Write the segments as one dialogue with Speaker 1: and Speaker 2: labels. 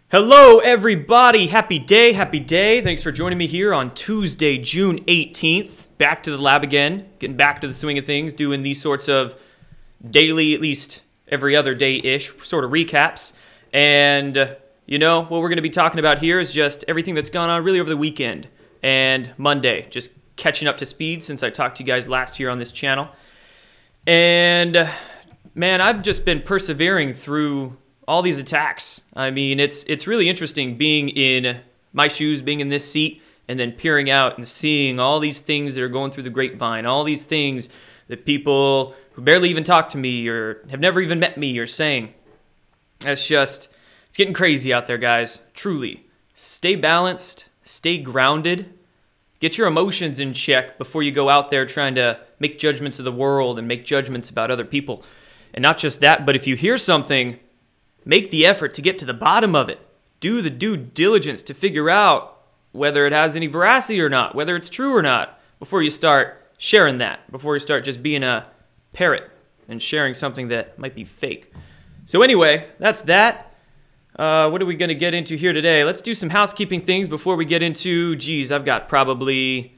Speaker 1: Hello everybody, happy day, happy day. Thanks for joining me here on Tuesday, June 18th. Back to the lab again, getting back to the swing of things, doing these sorts of daily, at least every other day-ish, sort of recaps. And, you know, what we're going to be talking about here is just everything that's gone on really over the weekend and Monday. Just catching up to speed since I talked to you guys last year on this channel. And, man, I've just been persevering through all these attacks. I mean, it's really interesting being in my shoes, being in this seat, and then peering out and seeing all these things that are going through the grapevine, all these things that people who barely even talk to me or have never even met me are saying. It's getting crazy out there, guys. Truly. Stay balanced, stay grounded, get your emotions in check before you go out there trying to make judgments of the world and make judgments about other people. And not just that, but if you hear something, make the effort to get to the bottom of it. Do the due diligence to figure out whether it has any veracity or not, whether it's true or not, before you start sharing that, before you start just being a parrot and sharing something that might be fake. So anyway, that's that. What are we going to get into here today? Let's do some housekeeping things before we get into, geez, I've got probably,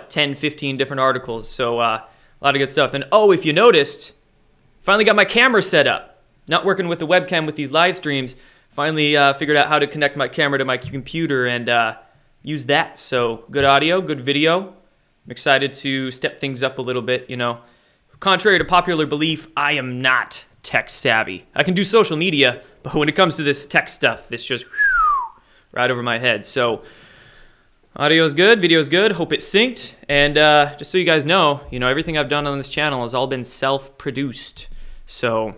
Speaker 1: 10, 15 different articles. So a lot of good stuff. And oh, if you noticed, finally got my camera set up. Not working with the webcam with these live streams, finally figured out how to connect my camera to my computer and use that. So good audio, good video. I'm excited to step things up a little bit, you know. Contrary to popular belief, I am not tech savvy. I can do social media, but when it comes to this tech stuff, it's just right over my head. So audio is good, video is good, hope it's synced. And just so you guys know, everything I've done on this channel has all been self-produced. So,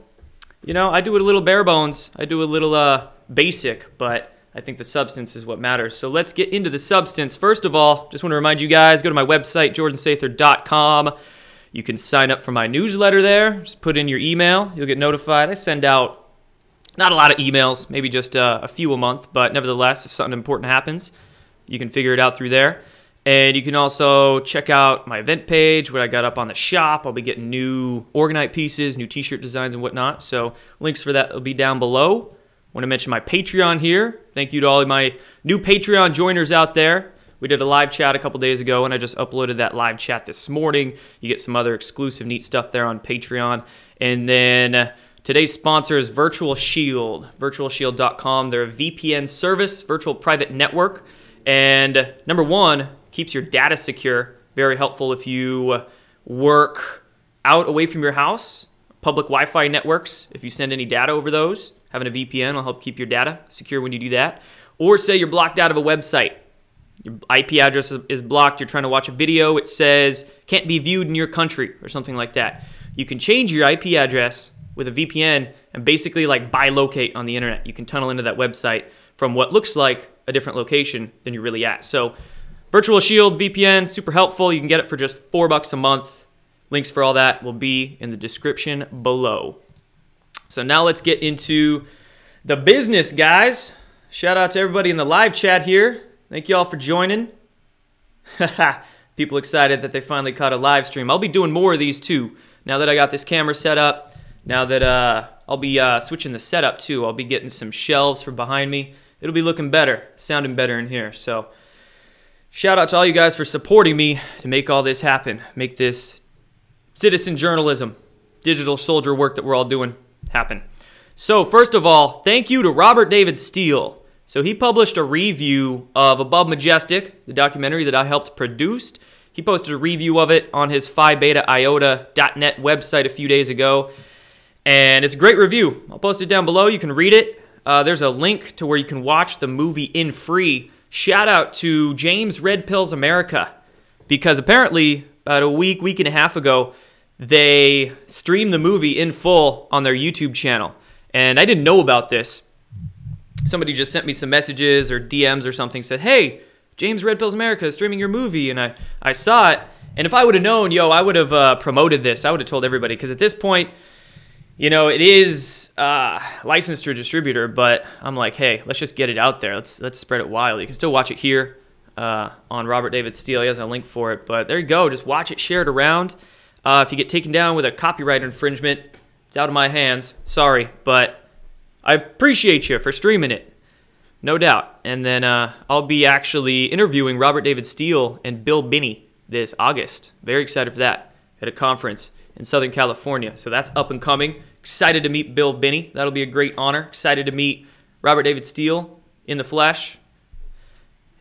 Speaker 1: I do it a little bare bones. I do a little basic, but I think the substance is what matters. So let's get into the substance. First of all, just want to remind you guys, go to my website, jordansather.com. You can sign up for my newsletter there. Just put in your email. You'll get notified. I send out not a lot of emails, maybe just a few a month, but nevertheless, if something important happens, you can figure it out through there. And you can also check out my event page, what I got up on the shop. I'll be getting new Orgonite pieces, new t-shirt designs and whatnot. So links for that will be down below. Want to mention my Patreon here. Thank you to all of my new Patreon joiners out there. We did a live chat a couple days ago, and I just uploaded that live chat this morning. You get some other exclusive neat stuff there on Patreon. And then today's sponsor is Virtual Shield, virtualshield.com. They're a VPN service, virtual private network. And number one, keeps your data secure. Very helpful if you work out away from your house. Public Wi-Fi networks, if you send any data over those, having a VPN will help keep your data secure when you do that. Or say you're blocked out of a website. Your IP address is blocked, you're trying to watch a video, it says can't be viewed in your country or something like that. You can change your IP address with a VPN and basically like bilocate on the internet. You can tunnel into that website from what looks like a different location than you're really at. So Virtual Shield VPN, super helpful. You can get it for just $4 a month. Links for all that will be in the description below. So now let's get into the business, guys. Shout out to everybody in the live chat here. Thank you all for joining. People excited that they finally caught a live stream. I'll be doing more of these too. Now that I got this camera set up, now that I'll be switching the setup too. I'll be getting some shelves for behind me. It'll be looking better, sounding better in here. So shout out to all you guys for supporting me to make all this happen, make this citizen journalism, digital soldier work that we're all doing happen. So first of all, thank you to Robert David Steele. So he published a review of Above Majestic, the documentary that I helped produce. He posted a review of it on his phi-beta-iota.net website a few days ago. And it's a great review. I'll post it down below. You can read it. There's a link to where you can watch the movie in free. Shout out to James Red Pills America, because apparently about a week and a half ago, they streamed the movie in full on their YouTube channel. And I didn't know about this. Somebody just sent me some messages or DMs or something, said, hey, James Red Pills America is streaming your movie. And I saw it. And if I would have known, I would have promoted this. I would have told everybody, because at this point, it is licensed to a distributor, but I'm like, hey, let's just get it out there. Let's spread it widely. You can still watch it here on Robert David Steele. He has a link for it, but there you go. Just watch it, share it around. If you get taken down with a copyright infringement, it's out of my hands. Sorry, but I appreciate you for streaming it. No doubt. And then I'll be actually interviewing Robert David Steele and Bill Binney this August. Very excited for that at a conference in Southern California. So that's up and coming. Excited to meet Bill Binney. That'll be a great honor. Excited to meet Robert David Steele in the flesh.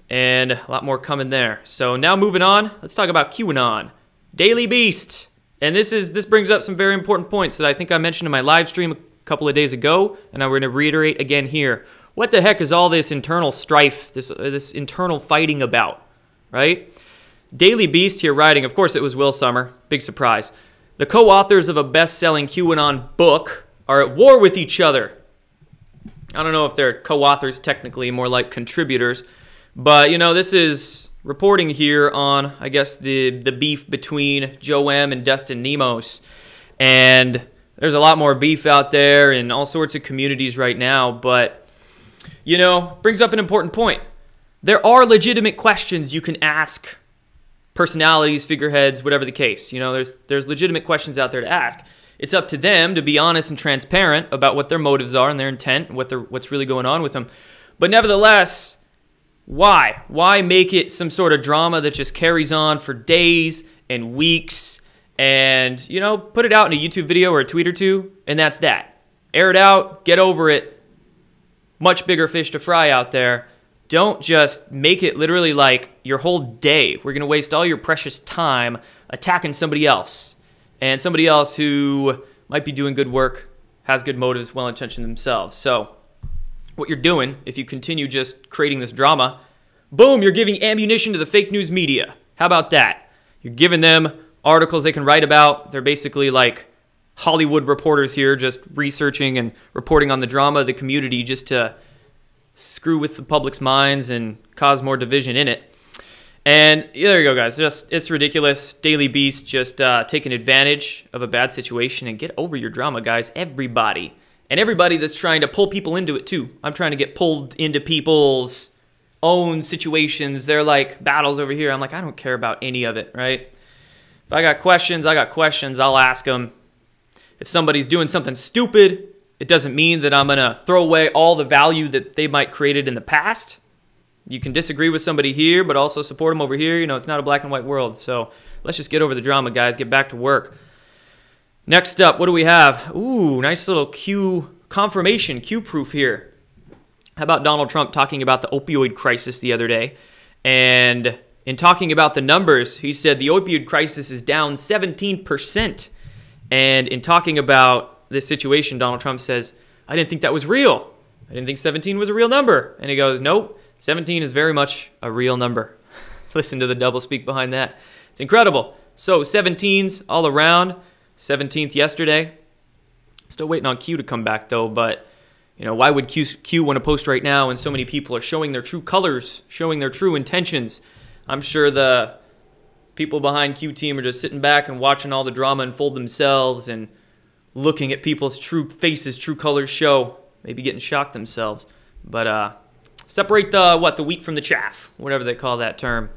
Speaker 1: And a lot more coming there. So now moving on, let's talk about QAnon. Daily Beast. And this brings up some very important points that I think I mentioned in my live stream a couple of days ago, and I'm going to reiterate again here. What the heck is all this internal strife, this internal fighting about, right? Daily Beast here writing, of course it was Will Sommer, big surprise. The co-authors of a best-selling QAnon book are at war with each other. I don't know if they're co-authors technically, more like contributors. But, you know, this is reporting here on, I guess, the beef between Joe M. and Dustin Nemos. And there's a lot more beef out there in all sorts of communities right now. But, you know, brings up an important point. There are legitimate questions you can ask personalities, figureheads, whatever the case. You know, there's legitimate questions out there to ask. It's up to them to be honest and transparent about what their motives are and their intent and what's really going on with them. But nevertheless, why? Why make it some sort of drama that just carries on for days and weeks and, you know, put it out in a YouTube video or a tweet or two, and that's that. Air it out, get over it. Much bigger fish to fry out there. Don't just make it literally like your whole day. We're going to waste all your precious time attacking somebody else. And somebody else who might be doing good work, has good motives, well-intentioned themselves. So what you're doing, if you continue just creating this drama, boom, you're giving ammunition to the fake news media. How about that? You're giving them articles they can write about. They're basically like Hollywood reporters here, just researching and reporting on the drama of the community just to screw with the public's minds and cause more division in it. And there you go, guys. It's ridiculous. Daily Beast just taking advantage of a bad situation. And get over your drama, guys. Everybody. And everybody that's trying to pull people into it, too. I'm trying to get pulled into people's own situations. They're like battles over here. I'm like, I don't care about any of it, right? If I got questions, I got questions. I'll ask them. If somebody's doing something stupid, it doesn't mean that I'm going to throw away all the value that they might created in the past. You can disagree with somebody here, but also support them over here. You know, it's not a black and white world. So let's just get over the drama, guys. Get back to work. Next up, what do we have? Ooh, nice little Q confirmation, Q proof here. How about Donald Trump talking about the opioid crisis the other day? And in talking about the numbers, he said the opioid crisis is down 17%. And in talking about this situation, Donald Trump says, I didn't think that was real. I didn't think 17 was a real number. And he goes, nope. 17 is very much a real number. Listen to the doublespeak behind that. It's incredible. So 17s all around. 17th yesterday. Still waiting on Q to come back though. But you know, why would Q want to post right now when so many people are showing their true colors, showing their true intentions? I'm sure the people behind Q team are just sitting back and watching all the drama unfold themselves and looking at people's true faces, true colors show. Maybe getting shocked themselves. But separate the wheat from the chaff, whatever they call that term.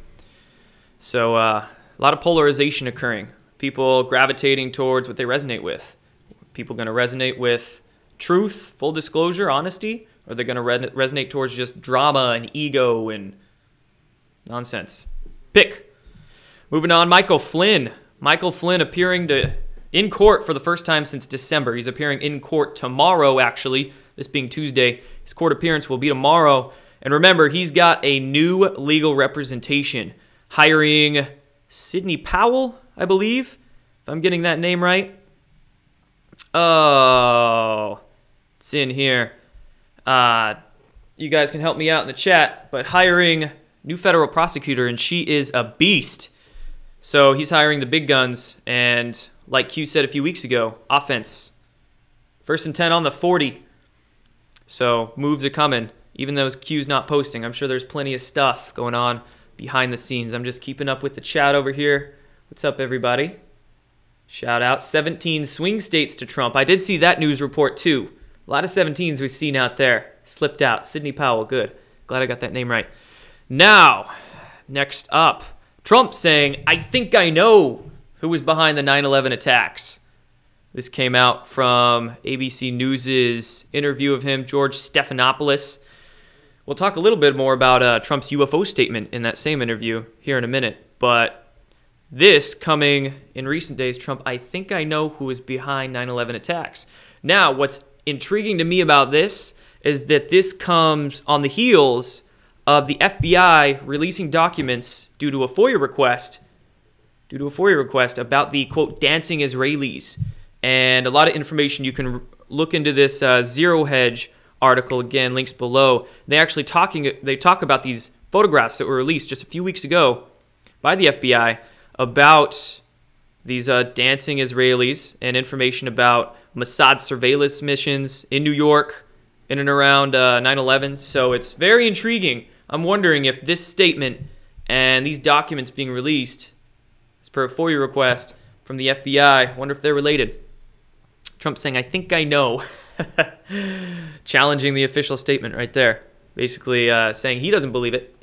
Speaker 1: So a lot of polarization occurring. People gravitating towards what they resonate with. People going to resonate with truth, full disclosure, honesty, or they're going to resonate towards just drama and ego and nonsense. Pick. Moving on, Michael Flynn. Michael Flynn appearing in court for the first time since December. He's appearing in court tomorrow, actually, this being Tuesday. His court appearance will be tomorrow. And remember, he's got a new legal representation, hiring Sidney Powell, I believe, if I'm getting that name right. Oh, it's in here. You guys can help me out in the chat, but hiring new federal prosecutor, and she is a beast. So he's hiring the big guns, and like Q said a few weeks ago, offense. 1st and 10 on the 40. So moves are coming. Even though Q's not posting, I'm sure there's plenty of stuff going on behind the scenes. I'm just keeping up with the chat over here. What's up, everybody? Shout out. 17 swing states to Trump. I did see that news report, too. A lot of 17s we've seen out there. Slipped out. Sidney Powell, good. Glad I got that name right. Now, next up, Trump saying, I think I know who was behind the 9/11 attacks. This came out from ABC News' interview of him, George Stephanopoulos. We'll talk a little bit more about Trump's UFO statement in that same interview here in a minute. But this coming in recent days, Trump, I think I know who is behind 9/11 attacks. Now, what's intriguing to me about this is that this comes on the heels of the FBI releasing documents due to a FOIA request about the, quote, dancing Israelis. And a lot of information. You can look into this Zero Hedge article, again, links below. They actually talk about these photographs that were released just a few weeks ago by the FBI about these dancing Israelis, and information about Mossad surveillance missions in New York in and around 9/11. So it's very intriguing. I'm wondering if this statement and these documents being released as per a FOIA request from the FBI, I wonder if they're related. Trump saying, I think I know. Challenging the official statement right there. Basically saying he doesn't believe it.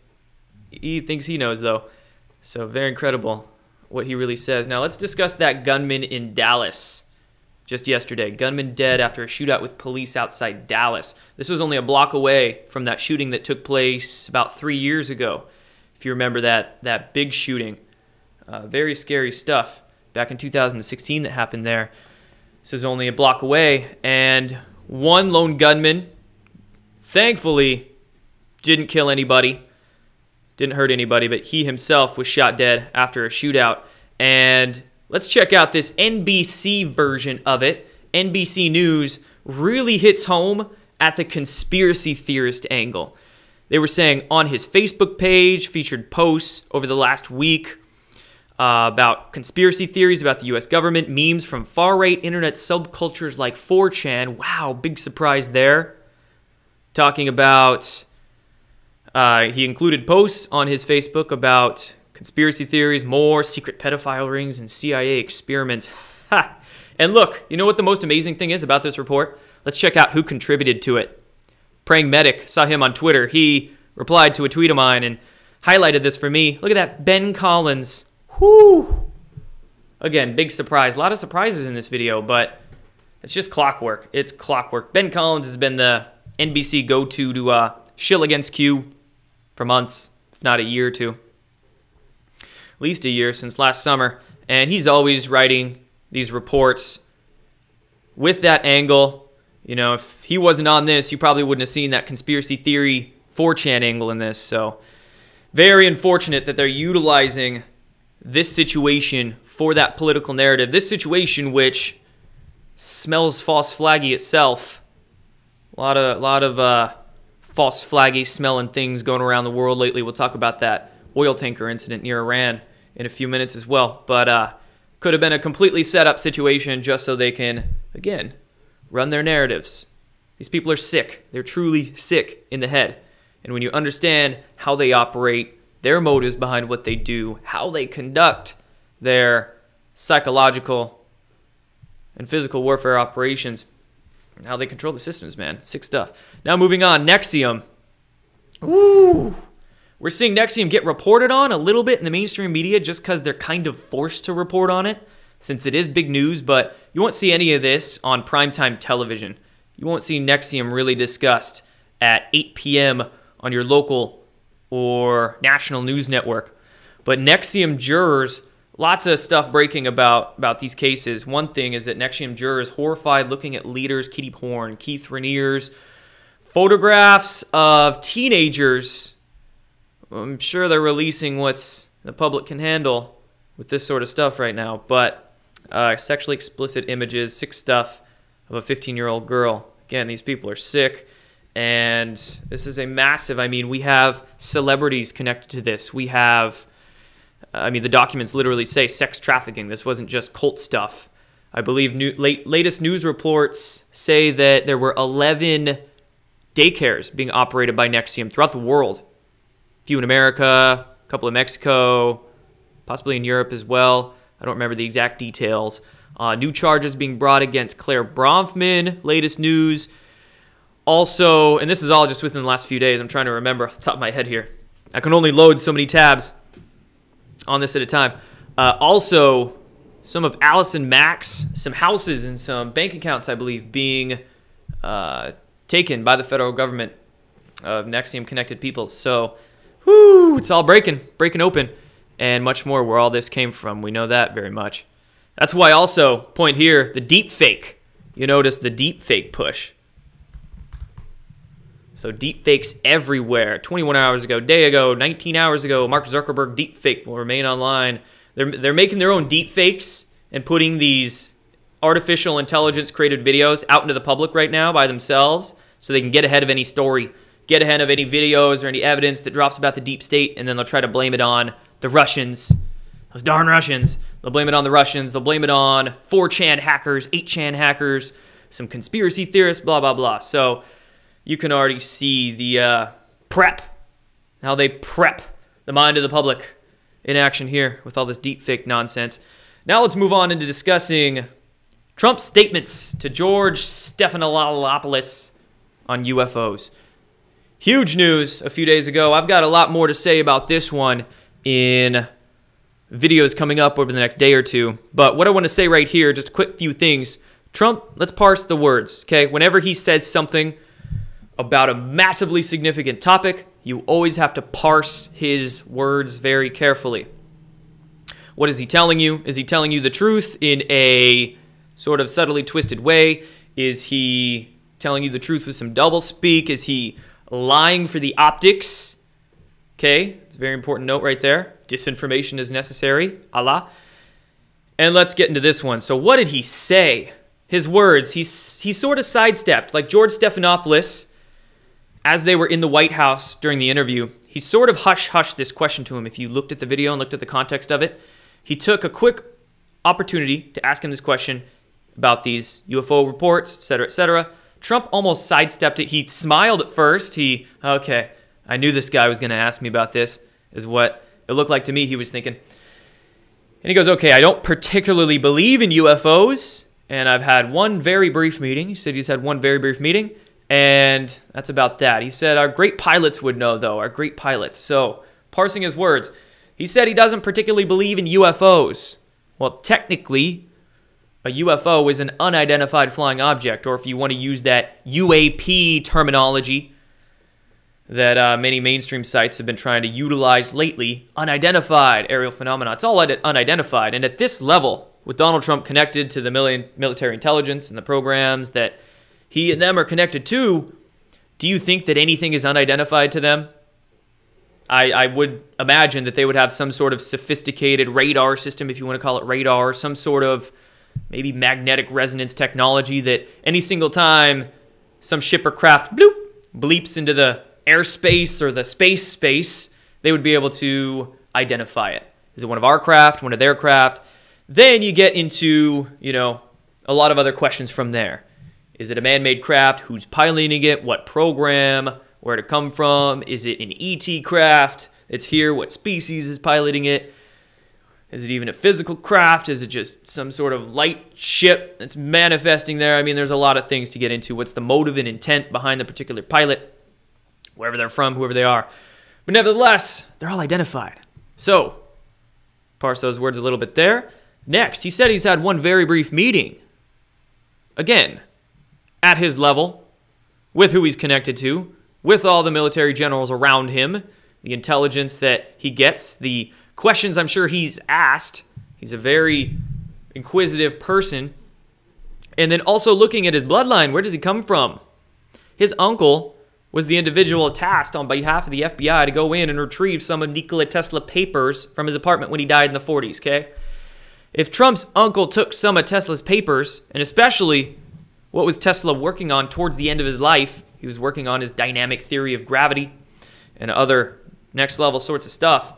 Speaker 1: He thinks he knows, though. So very incredible what he really says. Now let's discuss that gunman in Dallas just yesterday. Gunman dead after a shootout with police outside Dallas. This was only a block away from that shooting that took place about 3 years ago. If you remember that big shooting. Very scary stuff back in 2016 that happened there. This is only a block away, and one lone gunman, thankfully, didn't kill anybody, didn't hurt anybody, but he himself was shot dead after a shootout. And let's check out this NBC version of it. NBC News really hits home at the conspiracy theorist angle. They were saying on his Facebook page, featured posts over the last week, about conspiracy theories about the U.S. government, memes from far-right internet subcultures like 4chan. Wow, big surprise there. Talking about, he included posts on his Facebook about conspiracy theories, more secret pedophile rings, and CIA experiments. Ha! And look, you know what the most amazing thing is about this report? Let's check out who contributed to it. Praying Medic, saw him on Twitter. He replied to a tweet of mine and highlighted this for me. Look at that, Ben Collins. Whoo! Again, big surprise. A lot of surprises in this video, but it's just clockwork. It's clockwork. Ben Collins has been the NBC go-to to shill against Q for months, if not a year or two. At least a year since last summer. And he's always writing these reports with that angle. You know, if he wasn't on this, you probably wouldn't have seen that conspiracy theory 4chan angle in this. So very unfortunate that they're utilizing this situation for that political narrative. This situation which smells false flaggy itself. A lot of false flaggy smelling things going around the world lately. We'll talk about that oil tanker incident near Iran in a few minutes as well. But could have been a completely set up situation just so they can, again, run their narratives. These people are sick. They're truly sick in the head. And when you understand how they operate, their motives behind what they do, how they conduct their psychological and physical warfare operations, and how they control the systems, man. Sick stuff. Now moving on, NXIVM. Woo! We're seeing NXIVM get reported on a little bit in the mainstream media just because they're kind of forced to report on it since it is big news, but you won't see any of this on primetime television. You won't see NXIVM really discussed at 8 p.m. on your local or national news network. But NXIVM jurors, lots of stuff breaking about these cases. One thing is that NXIVM jurors horrified looking at leaders Kitty Horn, Keith Rainier's photographs of teenagers. I'm sure they're releasing what's the public can handle with this sort of stuff right now. But sexually explicit images, sick stuff of a 15-year-old girl. Again, these people are sick. And this is a massive, I mean, we have celebrities connected to this. We have, I mean, the documents literally say sex trafficking. This wasn't just cult stuff. I believe latest news reports say that there were 11 daycares being operated by NXIVM throughout the world. A few in America, a couple in Mexico, possibly in Europe as well. I don't remember the exact details. New charges being brought against Claire Bronfman, latest news. Also, and this is all just within the last few days. I'm trying to remember off the top of my head here. I can only load so many tabs on this at a time. Also, some of Allison Mack's, some houses and some bank accounts, I believe, being taken by the federal government. of NXIVM connected people. So, whoo, it's all breaking open, and much more where all this came from. We know that very much. That's why also, point here, the deep fake. You notice the deep fake push. So deep fakes everywhere. 21 hours ago, day ago, 19 hours ago, Mark Zuckerberg deep fake will remain online. They're making their own deep fakes and putting these artificial intelligence created videos out into the public right now by themselves so they can get ahead of any story, get ahead of any videos or any evidence that drops about the deep state, and then they'll try to blame it on the Russians. Those darn Russians. They'll blame it on the Russians. They'll blame it on 4chan hackers, 8chan hackers, some conspiracy theorists, blah, blah, blah. So you can already see the prep, how they prep the mind of the public in action here with all this deepfake nonsense. Now let's move on into discussing Trump's statements to George Stephanopoulos on UFOs. Huge news a few days ago. I've got a lot more to say about this one in videos coming up over the next day or two. But what I want to say right here, just a quick few things. Trump, let's parse the words, okay? Whenever he says something about a massively significant topic, you always have to parse his words very carefully. What is he telling you? Is he telling you the truth in a sort of subtly twisted way? Is he telling you the truth with some doublespeak? Is he lying for the optics? Okay, it's a very important note right there. Disinformation is necessary. Allah. And let's get into this one. So what did he say? His words, he sort of sidestepped. Like George Stephanopoulos, as they were in the White House during the interview, he sort of hush-hushed this question to him. If you looked at the video and looked at the context of it, he took a quick opportunity to ask him this question about these UFO reports, etc., etc. Trump almost sidestepped it. He smiled at first. Okay, I knew this guy was going to ask me about this, is what it looked like to me he was thinking. And he goes, okay, I don't particularly believe in UFOs, and I've had one very brief meeting. He said he's had one very brief meeting. And that's about that. He said, our great pilots would know, though, our great pilots. So, parsing his words, he said he doesn't particularly believe in UFOs. Well, technically, a UFO is an unidentified flying object, or if you want to use that UAP terminology that many mainstream sites have been trying to utilize lately, unidentified aerial phenomena. It's all unidentified. And at this level, with Donald Trump connected to the military intelligence and the programs that he and them are connected to, do you think that anything is unidentified to them? I would imagine that they would have some sort of sophisticated radar system, if you want to call it radar, some sort of maybe magnetic resonance technology that any single time some ship or craft bleeps into the airspace or the space, they would be able to identify it. Is it one of our craft, one of their craft? Then you get into, a lot of other questions from there. Is it a man-made craft? Who's piloting it? What program? Where did it come from? Is it an ET craft? It's here. What species is piloting it? Is it even a physical craft? Is it just some sort of light ship that's manifesting there? I mean, there's a lot of things to get into. What's the motive and intent behind the particular pilot? Wherever they're from, whoever they are. But nevertheless, they're all identified. So, parse those words a little bit there. Next, he said he's had one very brief meeting. Again, at his level, with who he's connected to, with all the military generals around him, the intelligence that he gets, the questions I'm sure he's asked. He's a very inquisitive person. And then also looking at his bloodline, where does he come from? His uncle was the individual tasked on behalf of the FBI to go in and retrieve some of Nikola Tesla papers from his apartment when he died in the 40s, okay? If Trump's uncle took some of Tesla's papers, and especially what was Tesla working on towards the end of his life? He was working on his dynamic theory of gravity and other next level sorts of stuff.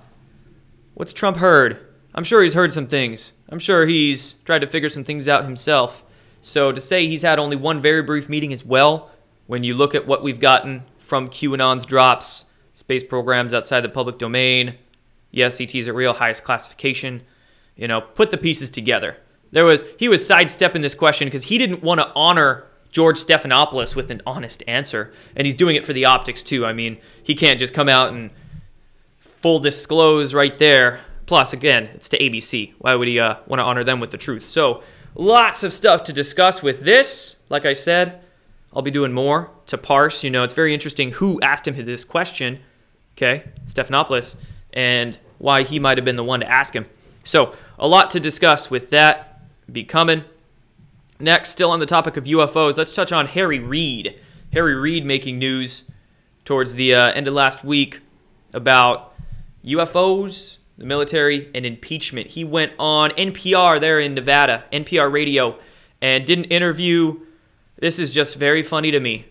Speaker 1: What's Trump heard? I'm sure he's heard some things. I'm sure he's tried to figure some things out himself. So to say he's had only one very brief meeting as well, when you look at what we've gotten from QAnon's drops, space programs outside the public domain, yes, ETs are real, highest classification, put the pieces together. He was sidestepping this question because he didn't want to honor George Stephanopoulos with an honest answer. And he's doing it for the optics too. I mean, he can't just come out and full disclose right there. Plus, again, it's to ABC. Why would he want to honor them with the truth? So, lots of stuff to discuss with this. Like I said, I'll be doing more to parse. It's very interesting who asked him this question, okay, Stephanopoulos, and why he might have been the one to ask him. So a lot to discuss with that. Be coming. Next, still on the topic of UFOs, let's touch on Harry Reid. Harry Reid making news towards the end of last week about UFOs, the military, and impeachment. He went on NPR there in Nevada, NPR radio, and did an interview. This is just very funny to me.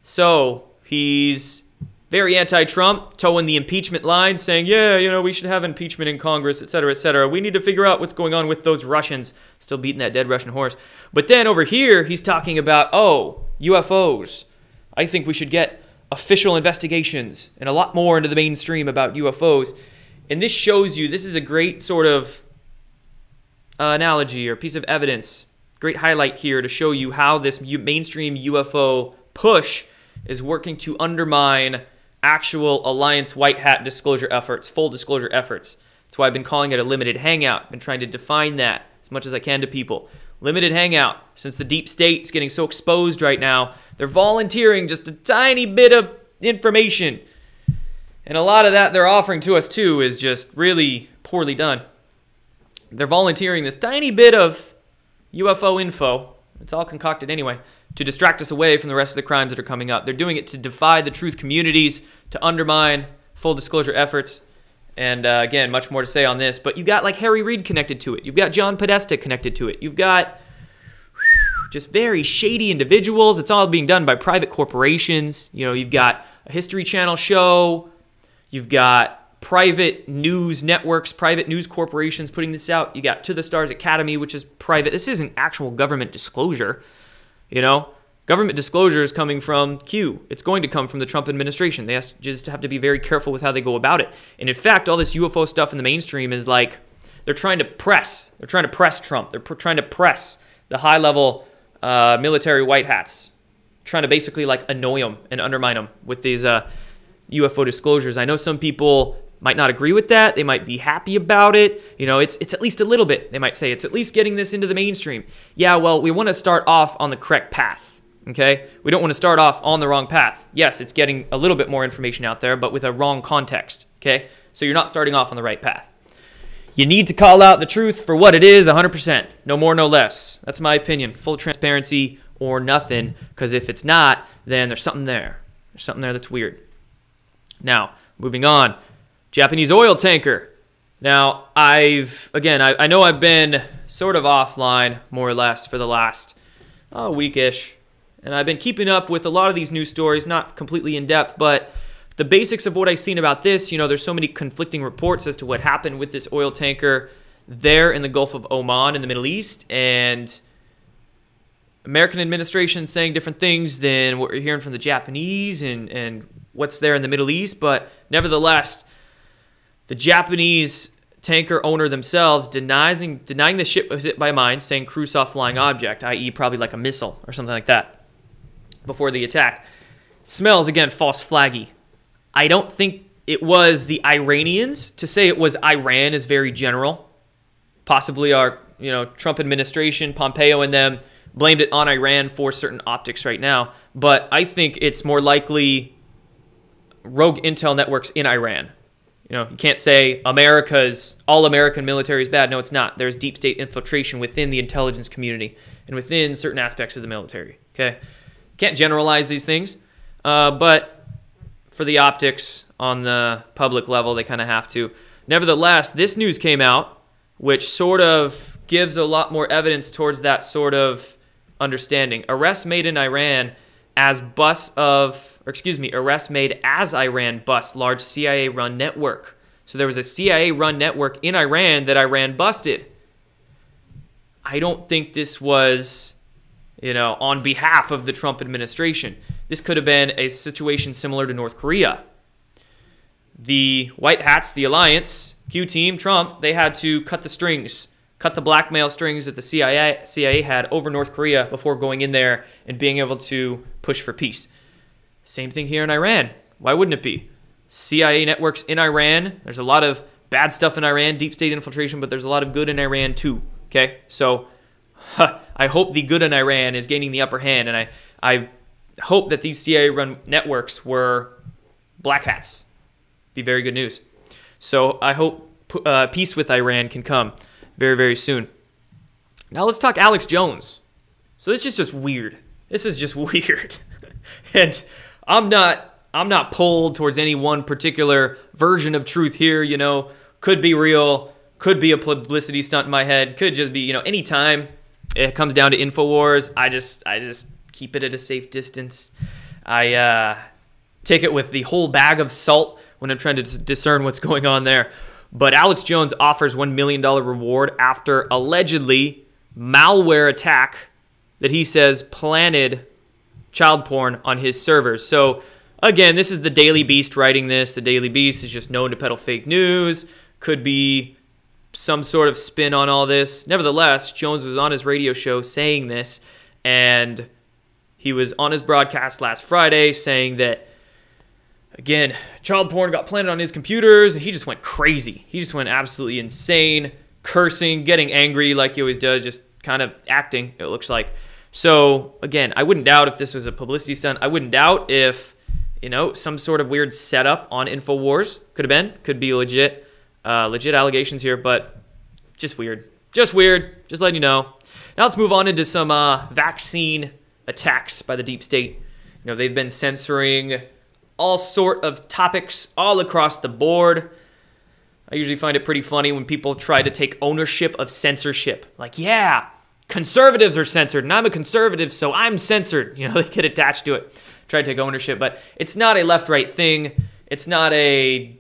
Speaker 1: So he's very anti-Trump, towing the impeachment line, saying, yeah, we should have impeachment in Congress, et cetera, et cetera. We need to figure out what's going on with those Russians. Still beating that dead Russian horse. But then over here, he's talking about, UFOs. I think we should get official investigations and a lot more into the mainstream about UFOs. And this shows you, this is a great sort of analogy or piece of evidence, great highlight here to show you how this mainstream UFO push is working to undermine actual Alliance white hat disclosure efforts, full disclosure efforts. That's why I've been calling it a limited hangout. Been trying to define that as much as I can to people. Limited hangout. Since the deep state's getting so exposed right now, they're volunteering just a tiny bit of information. And a lot of that they're offering to us too is just really poorly done. They're volunteering this tiny bit of UFO info. It's all concocted anyway, to distract us away from the rest of the crimes that are coming up. They're doing it to divide the truth communities, to undermine full disclosure efforts. And again, much more to say on this. But you've got like Harry Reid connected to it. You've got John Podesta connected to it. You've got just very shady individuals. It's all being done by private corporations. You've got a History Channel show. You've got private news networks, private news corporations putting this out. You got To the Stars Academy, which is private. This isn't actual government disclosure. Government disclosure is coming from Q. It's going to come from the Trump administration. They just have to be very careful with how they go about it. And in fact, all this UFO stuff in the mainstream is like they're trying to press. They're trying to press Trump. They're trying to press the high-level military white hats, trying to basically like annoy them and undermine them with these UFO disclosures. I know some people might not agree with that. They might be happy about it. It's at least a little bit. They might say it's at least getting this into the mainstream. Yeah, well, we want to start off on the correct path, okay? We don't want to start off on the wrong path. Yes, it's getting a little bit more information out there, but with a wrong context, okay? So you're not starting off on the right path. You need to call out the truth for what it is 100%. No more, no less. That's my opinion. Full transparency or nothing, because if it's not, then there's something there. There's something there that's weird. Now, moving on. Japanese oil tanker. Now, I know I've been sort of offline, more or less, for the last week-ish. And I've been keeping up with a lot of these news stories, not completely in-depth, but the basics of what I've seen about this, there's so many conflicting reports as to what happened with this oil tanker there in the Gulf of Oman in the Middle East, and American administration saying different things than what we're hearing from the Japanese and what's there in the Middle East. But nevertheless, the Japanese tanker owner themselves denying the ship was hit by mines, saying crew saw flying object, i.e. probably like a missile or something like that before the attack. Smells, again, false flaggy. I don't think it was the Iranians. To say it was Iran is very general. Possibly our Trump administration, Pompeo and them, blamed it on Iran for certain optics right now. But I think it's more likely rogue intel networks in Iran. You can't say all American military is bad. No, it's not. There's deep state infiltration within the intelligence community and within certain aspects of the military. Okay, can't generalize these things, but for the optics on the public level, they kind of have to. Nevertheless, this news came out, which sort of gives a lot more evidence towards that sort of understanding. Arrests made in Iran as arrests made as Iran busts large CIA-run network. So there was a CIA-run network in Iran that Iran busted. I don't think this was, on behalf of the Trump administration. This could have been a situation similar to North Korea. The White Hats, the Alliance, Q team, Trump, they had to cut the strings, cut the blackmail strings that the CIA had over North Korea before going in there and being able to push for peace. Same thing here in Iran. Why wouldn't it be? CIA networks in Iran. There's a lot of bad stuff in Iran, deep state infiltration, but there's a lot of good in Iran too. Okay? So I hope the good in Iran is gaining the upper hand, and I hope that these CIA-run networks were black hats. Be very good news. So I hope peace with Iran can come very, very soon. Now let's talk Alex Jones. So this is just weird. This is just weird. And I'm not pulled towards any one particular version of truth here, you know. Could be real, could be a publicity stunt in my head, could just be, you know, anytime it comes down to InfoWars, I just keep it at a safe distance. I take it with the whole bag of salt when I'm trying to discern what's going on there. But Alex Jones offers $1 million reward after allegedly malware attack that he says planted child porn on his servers. So again, this is the Daily Beast writing this. The Daily Beast is just known to peddle fake news. Could be some sort of spin on all this. Nevertheless, Jones was on his radio show saying this, and he was on his broadcast last Friday saying that, again, child porn got planted on his computers, and he just went crazy. He just went absolutely insane, cursing, getting angry like he always does, just kind of acting, it looks like. So, again, I wouldn't doubt if this was a publicity stunt. I wouldn't doubt if, you know, some sort of weird setup on InfoWars. Could have been. Could be legit. Legit allegations here, but just weird. Just weird. Just letting you know. Now let's move on into some vaccine attacks by the deep state. You know, they've been censoring all sort of topics all across the board. I usually find it pretty funny when people try to take ownership of censorship. Like, yeah, conservatives are censored, and I'm a conservative, so I'm censored. You know, they get attached to it. Try to take ownership, but it's not a left-right thing. It's not a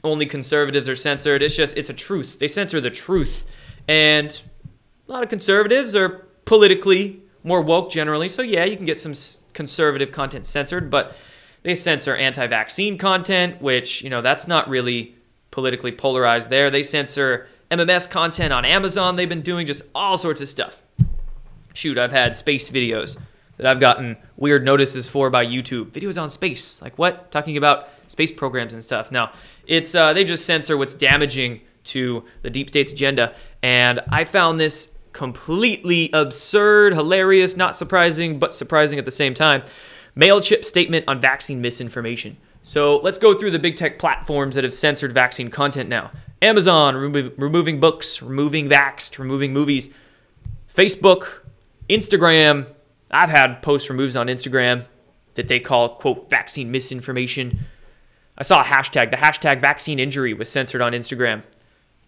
Speaker 1: only conservatives are censored. It's just, it's a truth. They censor the truth. And a lot of conservatives are politically more woke generally. So yeah, you can get some conservative content censored, but they censor anti-vaccine content, which, you know, that's not really politically polarized there. They censor MMS content on Amazon. They've been doing just all sorts of stuff. Shoot, I've had space videos that I've gotten weird notices for by YouTube. Videos on space. Like what? Talking about space programs and stuff. Now, it's they just censor what's damaging to the deep state's agenda. And I found this completely absurd, hilarious, not surprising, but surprising at the same time. MailChimp statement on vaccine misinformation. So let's go through the big tech platforms that have censored vaccine content now. Amazon, removing books, removing Vaxxed, removing movies. Facebook, Instagram. I've had posts removed on Instagram that they call, quote, vaccine misinformation. I saw a hashtag. The hashtag vaccine injury was censored on Instagram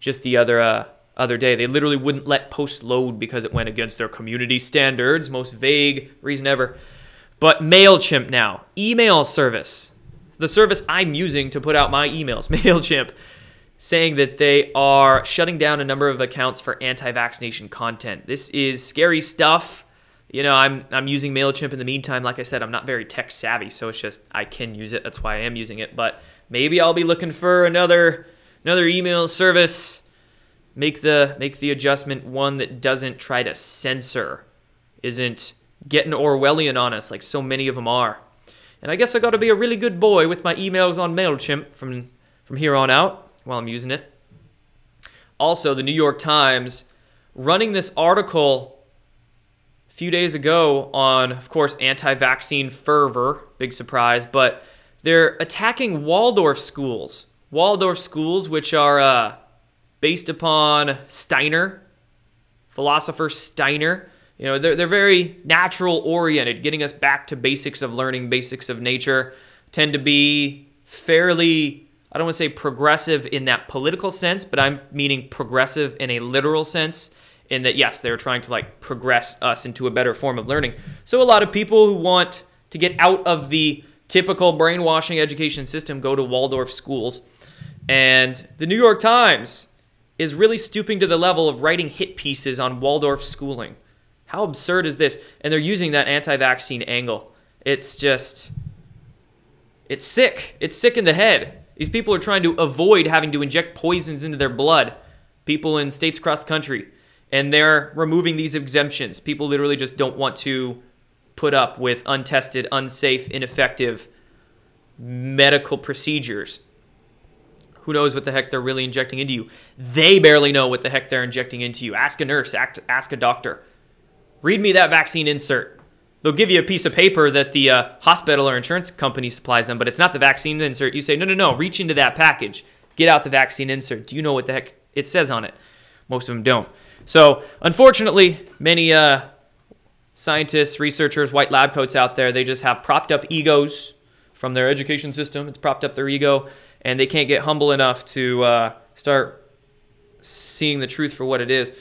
Speaker 1: just the other day. They literally wouldn't let posts load because it went against their community standards. Most vague reason ever. But MailChimp now, email service. The service I'm using to put out my emails, MailChimp, saying that they are shutting down a number of accounts for anti-vaccination content. This is scary stuff. You know, I'm using MailChimp in the meantime. Like I said, I'm not very tech savvy, so it's just I can use it. That's why I am using it. But maybe I'll be looking for another email service. Make the adjustment one that doesn't try to censor, isn't getting Orwellian on us like so many of them are. And I guess I got to be a really good boy with my emails on MailChimp from here on out while I'm using it. Also, the New York Times running this article few days ago on, of course, anti-vaccine fervor, big surprise, but they're attacking Waldorf schools. Waldorf schools, which are based upon Steiner, philosopher Steiner. You know, they're very natural-oriented, getting us back to basics of learning, basics of nature, tend to be fairly, I don't want to say progressive in that political sense, but I'm meaning progressive in a literal sense. In that, yes, they're trying to like progress us into a better form of learning. So a lot of people who want to get out of the typical brainwashing education system go to Waldorf schools. And the New York Times is really stooping to the level of writing hit pieces on Waldorf schooling. How absurd is this? And they're using that anti-vaccine angle. It's just, it's sick. It's sick in the head. These people are trying to avoid having to inject poisons into their blood. People in states across the country. And they're removing these exemptions. People literally just don't want to put up with untested, unsafe, ineffective medical procedures. Who knows what the heck they're really injecting into you? They barely know what the heck they're injecting into you. Ask a nurse, ask a doctor. Read me that vaccine insert. they'll give you a piece of paper that the hospital or insurance company supplies them, but it's not the vaccine insert. You say, no, reach into that package. Get out the vaccine insert. Do you know what the heck it says on it? Most of them don't. So, unfortunately, many scientists, researchers, white lab coats out there, they just have propped up egos from their education system. It's propped up their ego, and they can't get humble enough to start seeing the truth for what it is.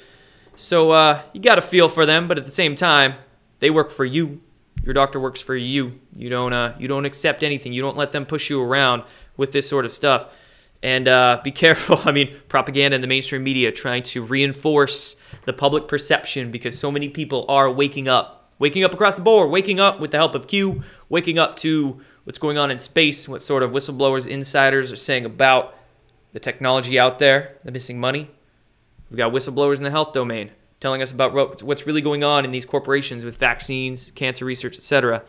Speaker 1: So you got to feel for them, but at the same time, they work for you. Your doctor works for you. You don't accept anything. You don't let them push you around with this sort of stuff. And be careful. I mean, propaganda and the mainstream media trying to reinforce the public perception because so many people are waking up across the board, waking up with the help of Q, waking up to what's going on in space, what sort of whistleblowers, insiders are saying about the technology out there, the missing money. We've got whistleblowers in the health domain telling us about what's really going on in these corporations with vaccines, cancer research, etc.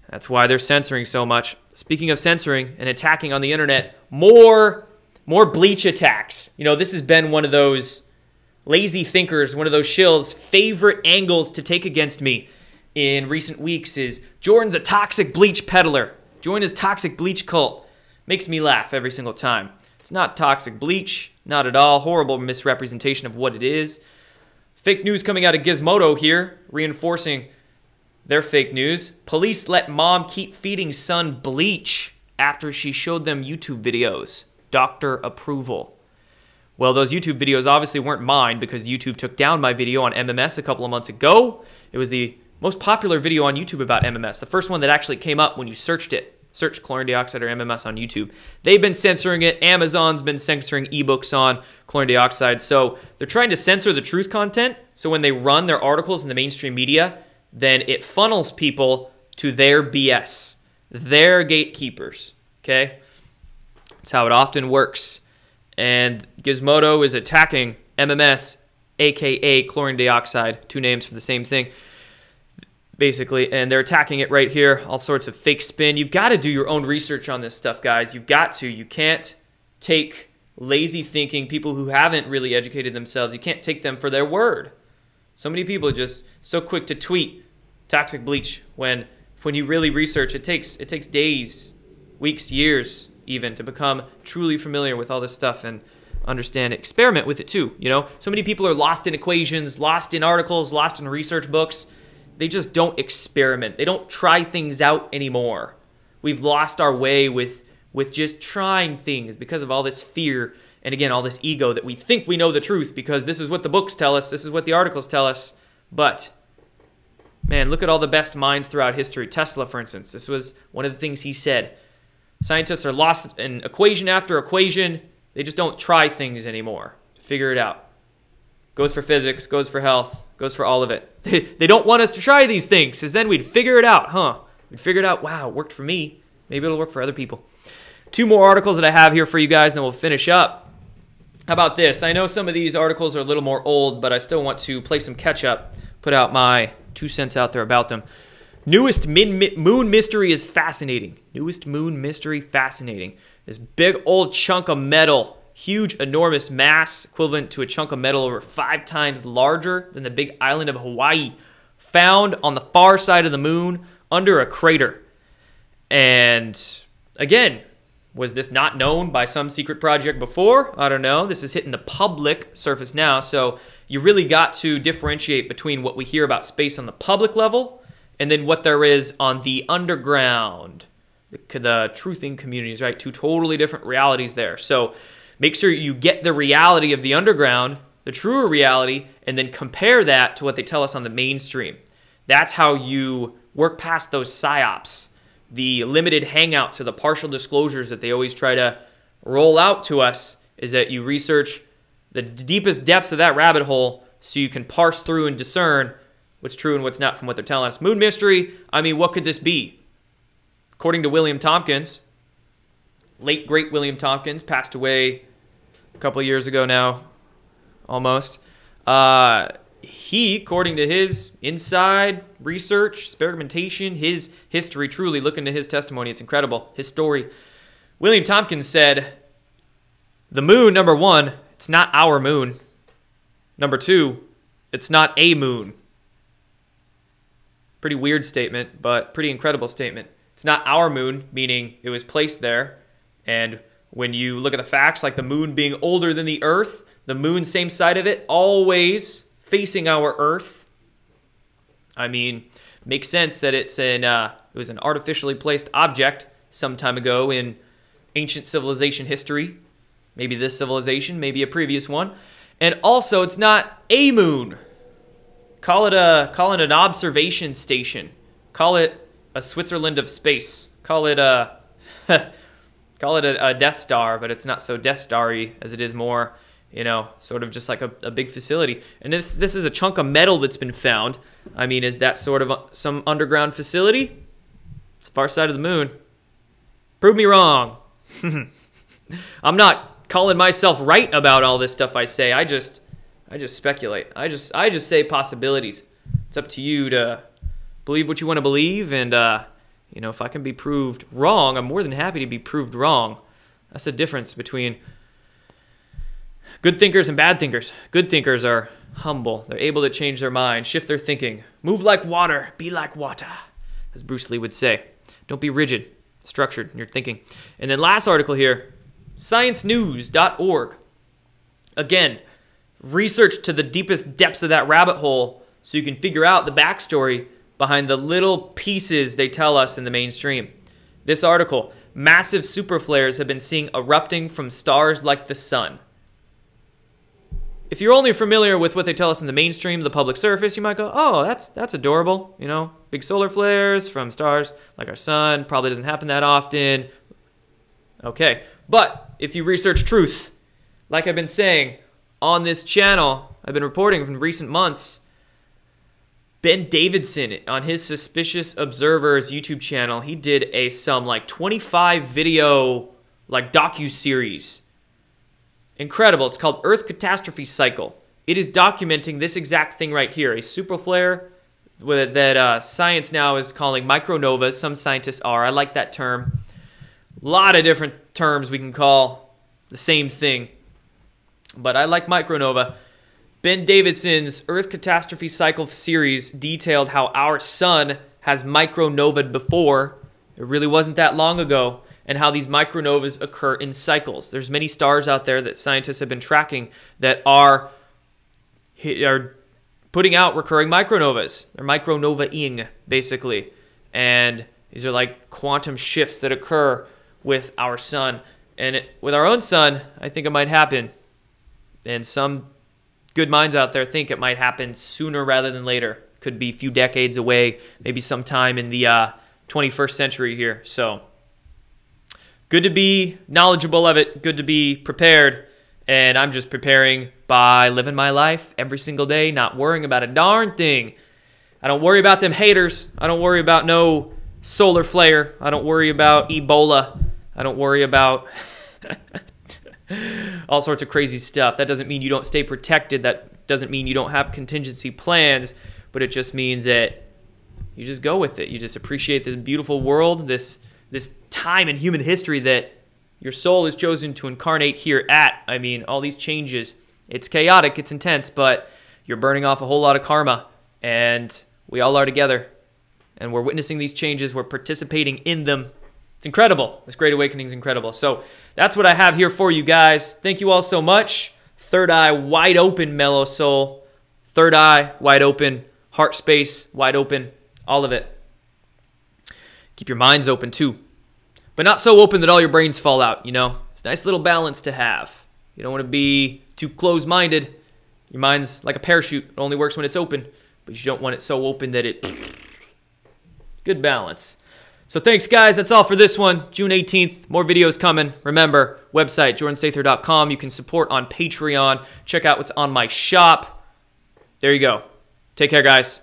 Speaker 1: That's why they're censoring so much. Speaking of censoring and attacking on the internet, more bleach attacks. You know, this has been one of those lazy thinkers, one of those shills' favorite angles to take against me in recent weeks is Jordan's a toxic bleach peddler. Join his toxic bleach cult. Makes me laugh every single time. It's not toxic bleach, not at all. Horrible misrepresentation of what it is. Fake news coming out of Gizmodo here, reinforcing their fake news. Police let mom keep feeding son bleach after she showed them YouTube videos. Doctor approval. Well, those YouTube videos obviously weren't mine because YouTube took down my video on MMS a couple of months ago. It was the most popular video on YouTube about MMS, the first one that actually came up when you searched it. Search chlorine dioxide or MMS on YouTube. They've been censoring it. Amazon's been censoring ebooks on chlorine dioxide. So they're trying to censor the truth content. So when they run their articles in the mainstream media, then it funnels people to their BS. Their gatekeepers. Okay? That's how it often works. And Gizmodo is attacking MMS, aka chlorine dioxide. Two names for the same thing. Basically, and they're attacking it right here. All sorts of fake spin. You've got to do your own research on this stuff, guys. You've got to. You can't take lazy thinking, people who haven't really educated themselves. You can't take them for their word. So many people are just so quick to tweet toxic bleach when you really research, it takes days, weeks, years even to become truly familiar with all this stuff and understand it. Experiment with it too, you know? So many people are lost in equations, lost in articles, lost in research books. They just don't experiment. They don't try things out anymore. We've lost our way with just trying things because of all this fear and, again, all this ego that we think we know the truth because this is what the books tell us, this is what the articles tell us. But, man, look at all the best minds throughout history. Tesla, for instance, this was one of the things he said. Scientists are lost in equation after equation. They just don't try things anymore to figure it out. Goes for physics, goes for health, goes for all of it. They don't want us to try these things, because then we'd figure it out, huh? We'd figure it out, wow, it worked for me. Maybe it'll work for other people. Two more articles that I have here for you guys, and then we'll finish up. How about this? I know some of these articles are a little more old, but I still want to play some catch-up, put out my 2 cents out there about them. Newest moon mystery is fascinating. Newest moon mystery fascinating. This big old chunk of metal, huge, enormous mass, equivalent to a chunk of metal over 5 times larger than the big island of Hawaii, found on the far side of the moon under a crater. And again, was this not known by some secret project before? I don't know. This is hitting the public surface now, so you really got to differentiate between what we hear about space on the public level and then what there is on the underground, the truthing communities, right? Two totally different realities there. So make sure you get the reality of the underground, the truer reality, and then compare that to what they tell us on the mainstream. That's how you work past those psyops, the limited hangouts or the partial disclosures that they always try to roll out to us, is that you research the deepest depths of that rabbit hole so you can parse through and discern what's true and what's not from what they're telling us. Moon mystery, I mean, what could this be? According to William Tompkins, late great William Tompkins, passed away a couple of years ago now, almost. He, according to his inside research, experimentation, his history, truly, look into his testimony, it's incredible, his story. William Tompkins said, the moon, number one, it's not our moon. Number two, it's not a moon. Pretty weird statement, but pretty incredible statement. It's not our moon, meaning it was placed there. And when you look at the facts, like the moon being older than the Earth, the moon, same side of it, always facing our Earth. I mean, makes sense that it was an artificially placed object some time ago in ancient civilization history. Maybe this civilization, maybe a previous one. And also, it's not a moon. Call it an observation station. Call it a Switzerland of space. Call it a Death Star, but it's not so Death Star-y as it is more, you know, sort of just like a big facility. And this is a chunk of metal that's been found. I mean, is that sort of some underground facility? It's far side of the moon. Prove me wrong. I'm not calling myself right about all this stuff I say. I just speculate. I just say possibilities. It's up to you to believe what you want to believe, and you know, if I can be proved wrong, I'm more than happy to be proved wrong. That's the difference between good thinkers and bad thinkers. Good thinkers are humble. They're able to change their mind, shift their thinking, move like water, be like water, as Bruce Lee would say. Don't be rigid, structured in your thinking. And then last article here, sciencenews.org. Again, research to the deepest depths of that rabbit hole so you can figure out the backstory behind the little pieces they tell us in the mainstream. This article, massive superflares have been seen erupting from stars like the sun. If you're only familiar with what they tell us in the mainstream, the public surface, you might go, oh, that's adorable. You know, big solar flares from stars like our sun, probably doesn't happen that often. Okay, but if you research truth, like I've been saying on this channel, I've been reporting from recent months, Ben Davidson on his Suspicious Observers YouTube channel, he did some like 25 video like docu-series. Incredible. It's called Earth Catastrophe Cycle. It is documenting this exact thing right here, a superflare that science now is calling micronovas. Some scientists are. I like that term. A lot of different terms we can call the same thing, but I like micronova. Ben Davidson's Earth Catastrophe Cycle series detailed how our sun has micronovaed before. It really wasn't that long ago, and how these micronovas occur in cycles. There's many stars out there that scientists have been tracking that are putting out recurring micronovas. They're micronova-ing, basically. And these are like quantum shifts that occur with our sun. And with our own sun, I think it might happen. And some good minds out there think it might happen sooner rather than later. Could be a few decades away, maybe sometime in the 21st century here. So good to be knowledgeable of it, good to be prepared, and I'm just preparing by living my life every single day, not worrying about a darn thing. I don't worry about them haters. I don't worry about no solar flare. I don't worry about Ebola. I don't worry about all sorts of crazy stuff. That doesn't mean you don't stay protected. That doesn't mean you don't have contingency plans, but it just means that you just go with it. You just appreciate this beautiful world, this time in human history that your soul is chosen to incarnate here at. I mean, all these changes. It's chaotic, it's intense, but you're burning off a whole lot of karma, and we all are together. And we're witnessing these changes. We're participating in them. It's incredible. This Great Awakening is incredible. So that's what I have here for you guys. Thank you all so much. Third eye wide open, mellow soul. Third eye wide open. Heart space wide open. All of it. Keep your minds open too. But not so open that all your brains fall out, you know? It's a nice little balance to have. You don't want to be too closed-minded. Your mind's like a parachute. It only works when it's open. But you don't want it so open that it... Good balance. So thanks, guys. That's all for this one. June 18th. More videos coming. Remember, website, jordansather.com. You can support on Patreon. Check out what's on my shop. There you go. Take care, guys.